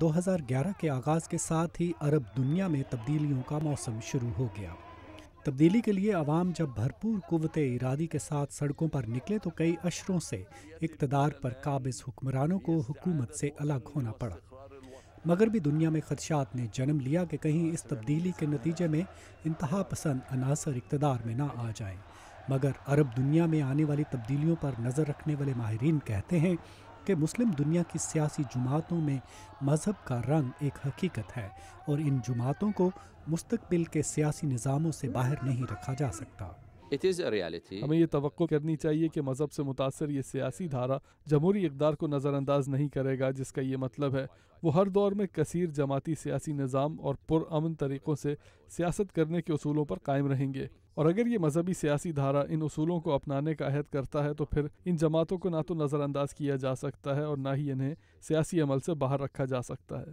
2011 کے آغاز کے ساتھ ہی عرب دنیا میں تبدیلیوں کا موسم شروع ہو گیا۔ تبدیلی کے لیے عوام جب بھرپور قوت ارادی کے ساتھ سڑکوں پر نکلے تو کئی اشروں سے اقتدار پر قابض حکمرانوں کو حکومت سے الگ ہونا پڑا۔ مغربی دنیا میں خدشات نے جنم لیا کہ کہیں اس تبدیلی کے نتیجے میں انتہا پسند عناصر اقتدار میں نہ آ جائیں، مگر عرب دنیا میں آنے والی تبدیلیوں پر نظر رکھنے والے ماہرین کہتے ہیں کہ مسلم دنیا کی سیاسی جماعتوں میں مذہب کا رنگ ایک حقیقت ہے اور ان جماعتوں کو مستقبل کے سیاسی نظاموں سے باہر نہیں رکھا جا سکتا۔ ہمیں یہ توقع کرنی چاہیے کہ مذہب سے متاثر یہ سیاسی دھارا جمہوری اقدار کو نظر انداز نہیں کرے گا، جس کا یہ مطلب ہے وہ ہر دور میں کثیر جماعتی سیاسی نظام اور پرامن طریقوں سے سیاست کرنے کے اصولوں پر قائم رہیں گے، اور اگر یہ مذہبی سیاسی دھارا ان اصولوں کو اپنانے کا عہد کرتا ہے تو پھر ان جماعتوں کو نہ تو نظر انداز کیا جا سکتا ہے اور نہ ہی انہیں سیاسی عمل سے باہر رکھا جا سکتا ہے۔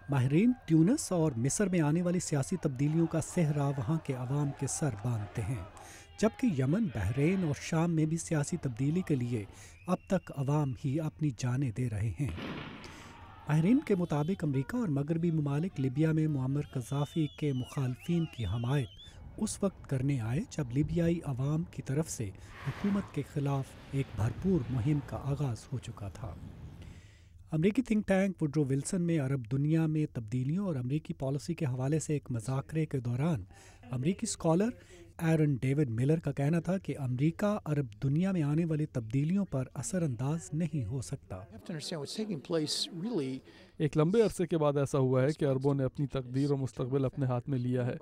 ماہرین تیونس اور مصر میں آنے والی سیاسی تبدیلیوں کا صحرا وہاں کے عوام کے سر باندھتے ہیں، جبکہ یمن، بحرین اور شام میں بھی سیاسی تبدیلی کے لیے اب تک عوام ہی اپنی جانیں دے رہے ہیں۔ ماہرین کے مطابق امریکہ اور مغربی ممالک لیبیا میں معمر قذافی کے مخالفین کی حمایت اس وقت کرنے آئے جب لیبیائی عوام کی طرف سے حکومت کے خلاف ایک بھرپور مہم کا آغاز ہو چکا تھا۔ امریکی تھنک ٹینک وڈرو ولسن میں عرب دنیا میں تبدیلیوں اور امریکی پالیسی کے حوالے سے ایک مذاکرے کے دوران امریکی اسکالر ایرن ڈیوڈ ملر کا کہنا تھا کہ امریکہ عرب دنیا میں آنے والی تبدیلیوں پر اثر انداز نہیں ہو سکتا۔ ایک لمبے عرصے کے بعد ایسا ہوا ہے کہ عربوں نے اپنی تقدیر اور مستقبل اپنے ہاتھ میں لیا ہے،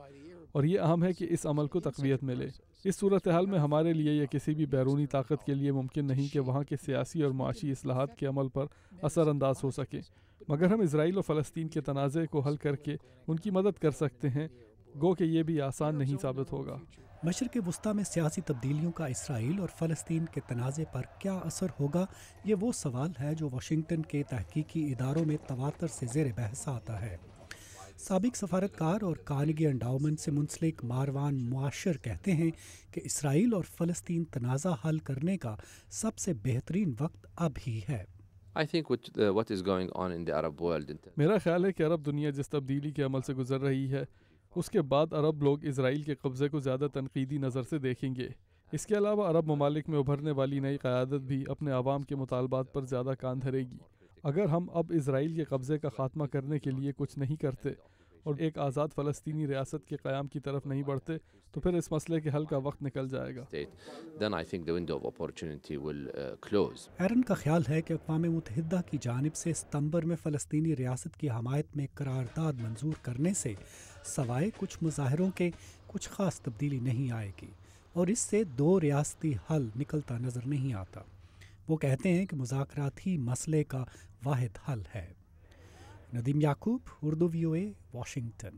اور یہ اہم ہے کہ اس عمل کو تقویت ملے۔ اس صورتحال میں ہمارے لیے یا کسی بھی بیرونی طاقت کے لیے ممکن نہیں کہ وہاں کے سیاسی اور معاشی اصلاحات کے عمل پر اثر انداز ہو سکے، مگر ہم اسرائیل اور فلسطین کے تنازع کو حل کر کے ان کی مدد کر سکتے ہیں، گو کہ یہ بھی آسان نہیں ثابت ہوگا۔ مشرق وسطیٰ میں سیاسی تبدیلیوں کا اسرائیل اور فلسطین کے تنازع پر کیا اثر ہوگا، یہ وہ سوال ہے جو واشنگٹن کے تحقیقی اداروں میں تواتر سے زیر بحث آتا ہے۔ سابق سفارتکار اور کارنیگی انڈاؤمنٹ سے منسلک ماروان معاشر کہتے ہیں کہ اسرائیل اور فلسطین تنازع حل کرنے کا سب سے بہترین وقت اب ہی ہے۔ میرا خیال ہے کہ عرب دنیا جس تبدیلی کے عمل سے گزر رہی ہے اس کے بعد عرب لوگ اسرائیل کے قبضے کو زیادہ تنقیدی نظر سے دیکھیں گے۔ اس کے علاوہ عرب ممالک میں ابھرنے والی نئی قیادت بھی اپنے عوام کے مطالبات پر زیادہ کان دھرے گی۔ اگر ہم اب اسرائیل کے قبضے کا خاتمہ کرنے کے لیے کچھ نہیں کرتے اور ایک آزاد فلسطینی ریاست کے قیام کی طرف نہیں بڑھتے تو پھر اس مسئلے کے حل کا وقت نکل جائے گا۔ ایرن کا خیال ہے کہ اقوام متحدہ کی جانب سے ستمبر میں فلسطینی ریاست کی حمایت میں قرارداد منظور کرنے سے سوائے کچھ مظاہروں کے کچھ خاص تبدیلی نہیں آئے گی، اور اس سے دو ریاستی حل نکلتا نظر نہیں آتا۔ وہ کہتے ہیں کہ مذاکرات ہی مسئلے کا واحد حل ہے۔ ندیم یعقوب، اردو VOA، واشنگٹن۔